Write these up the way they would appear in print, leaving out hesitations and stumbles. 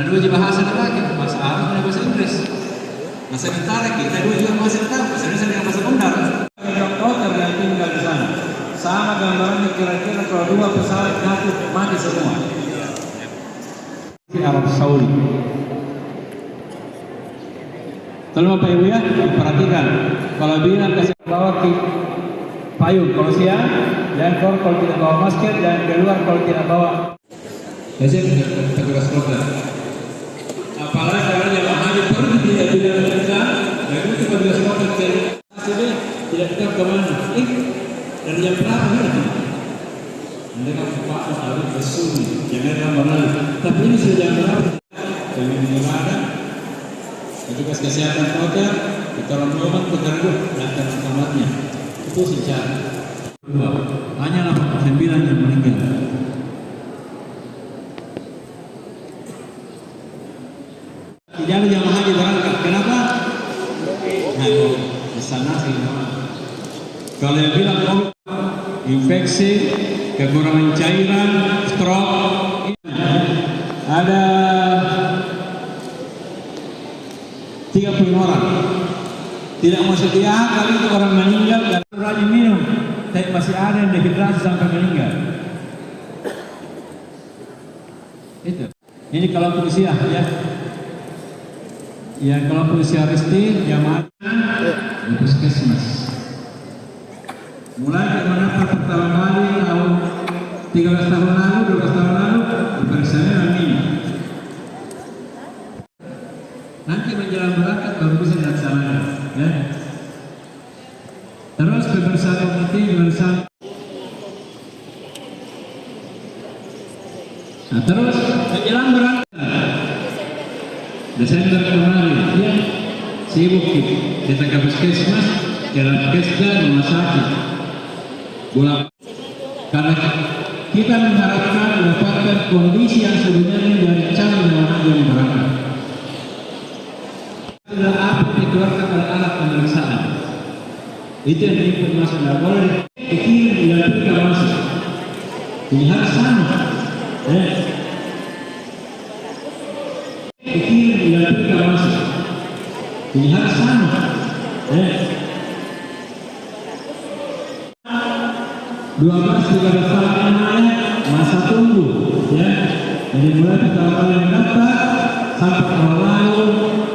dua je bahasa lagi, bahasa Arab dan bahasa Inggris. Nah sementara kita dua juga bahasa tahu, bahasa Indonesia dengan bahasa Bundar. Helikopter yang tinggal di sana, sama gambarannya kira-kira kalau dua pesawat jatuh mati semua. Di Arab Saudi. Tolong Bapak Ibu ya, perhatikan. Kalau bilang kasih bawa ke payung kalau siang, dan kalau tidak bawa masker, dan keluar kalau tidak bawa. Jadi petugas program. Apalagi kalau jemaah haji pergi tidak bilang kita, dan itu petugas program tidak tahu kemana. Dari jam berapa nanti? Mereka Pak harus bersuni, jangan lama lagi. Tapi ini sudah jam berapa? Jangan ibadah. Petugas kesehatan hotel, kita rombongan pekerja datang ke kamarnya. Itu secara dua. Hanyalah 9 yang meninggal. Tidak ada jamaah haji berangkat. Kenapa? Nah, di sana sih. Kalau yang bilang COVID, infeksi, kekurangan cairan, stroke, ada 30 orang. Tidak masuk di akal itu orang meninggal dan rajin minum, tapi masih ada yang dehidrasi sampai meninggal. Itu. Ini kelompok usia ya. Ya kelompok usia resti yang mati di puskesmas. Mulai dari mana pertama kali tahun 13 tahun lalu, 12 tahun lalu, periksaan ini. Nanti menjelang berangkat baru bisa dilaksanakan, ya. Terus kebersihan nanti bersama. Nah, terus menjelang berangkat Desember kemarin, ya sibuk kita ke puskesmas, ke Labkesda, rumah sakit. Karena kita mengharapkan mendapatkan kondisi yang sebenarnya dari calon jemaah yang berangkat. Sudah apa dikeluarkan oleh alat pemeriksaan. Itu yang diinformasi tidak boleh dikirim tidak bisa masuk. Ini harus sama. Dikirim tidak bisa masuk. Ini harus sama. 12-13 tahun masa tunggu, ya. Jadi mulai pertama kali mendaftar sampai tahun lalu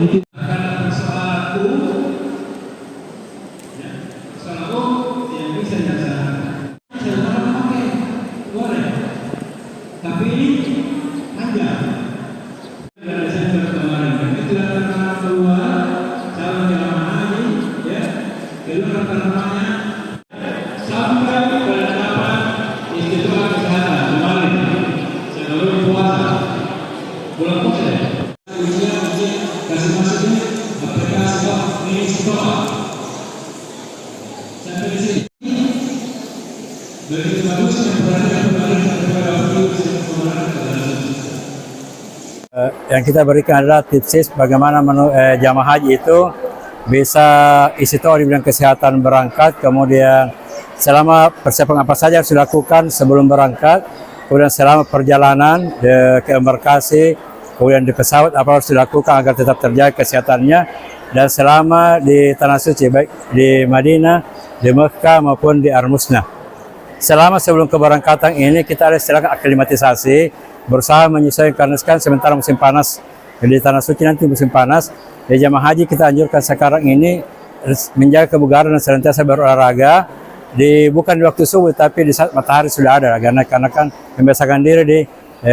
itu akan persoalan ya, persoalan yang bisa dilaksanakan. Oke, boleh. Tapi ini panjang. Dari Desember kemarin itu datang keluar calon jemaah haji, ya, keluar namanya sampai penetapan Institut Kesehatan kemarin sebelum puasa bulan puasa ujian kasih masuknya aplikasi ini sekolah sampai di sini begitu bagusnya perhatian pemerintah kepada yang kita berikan adalah tips bagaimana jamaah haji itu bisa isi tahu di bidang kesehatan berangkat, kemudian selama persiapan apa saja harus dilakukan sebelum berangkat, kemudian selama perjalanan ke embarkasi, kemudian di pesawat apa harus dilakukan agar tetap terjaga kesehatannya, dan selama di Tanah Suci baik di Madinah, di Mekah maupun di Al-Musnah. Selama sebelum keberangkatan ini kita ada istilah aklimatisasi, berusaha menyesuaikan karena sementara musim panas di Tanah Suci, nanti musim panas. Di jamaah haji kita anjurkan sekarang ini menjaga kebugaran dan senantiasa berolahraga. Bukan di waktu subuh tapi di saat matahari sudah ada, karena kan membiasakan diri di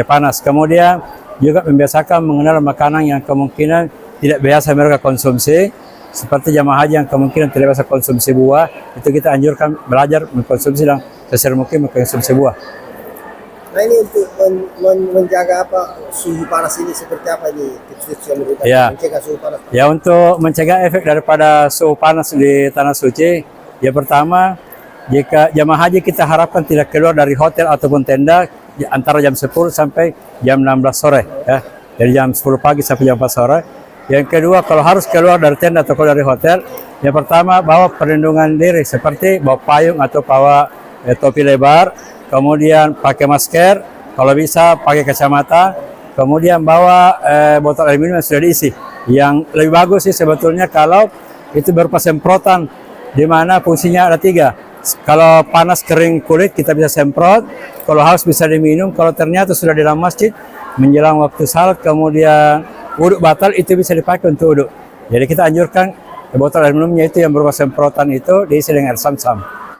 panas. Kemudian juga membiasakan mengenal makanan yang kemungkinan tidak biasa mereka konsumsi, seperti jamaah haji yang kemungkinan tidak biasa konsumsi buah, itu kita anjurkan belajar mengkonsumsi dan sesering mungkin mengkonsumsi buah. Nah ini untuk menjaga suhu panas ini seperti apa ini tips-tips yang diberikan mencegah suhu panas? Ya, untuk mencegah efek daripada suhu panas di Tanah Suci, ya pertama, jika jamaah haji kita harapkan tidak keluar dari hotel ataupun tenda antara jam 10 sampai jam 16 sore, ya. Dari jam 10 pagi sampai jam 4 sore. Yang kedua, kalau harus keluar dari tenda atau keluar dari hotel, yang pertama bawa perlindungan diri seperti bawa payung atau bawa topi lebar, kemudian pakai masker, kalau bisa pakai kacamata, kemudian bawa botol air minum yang sudah diisi. Yang lebih bagus sih sebetulnya kalau itu berupa semprotan, di mana fungsinya ada 3. Kalau panas kering kulit kita bisa semprot, kalau haus bisa diminum, kalau ternyata sudah di dalam masjid menjelang waktu salat kemudian wudhu batal, itu bisa dipakai untuk wudhu. Jadi kita anjurkan botol air minumnya itu yang berupa semprotan itu diisi dengan air Zam-Zam.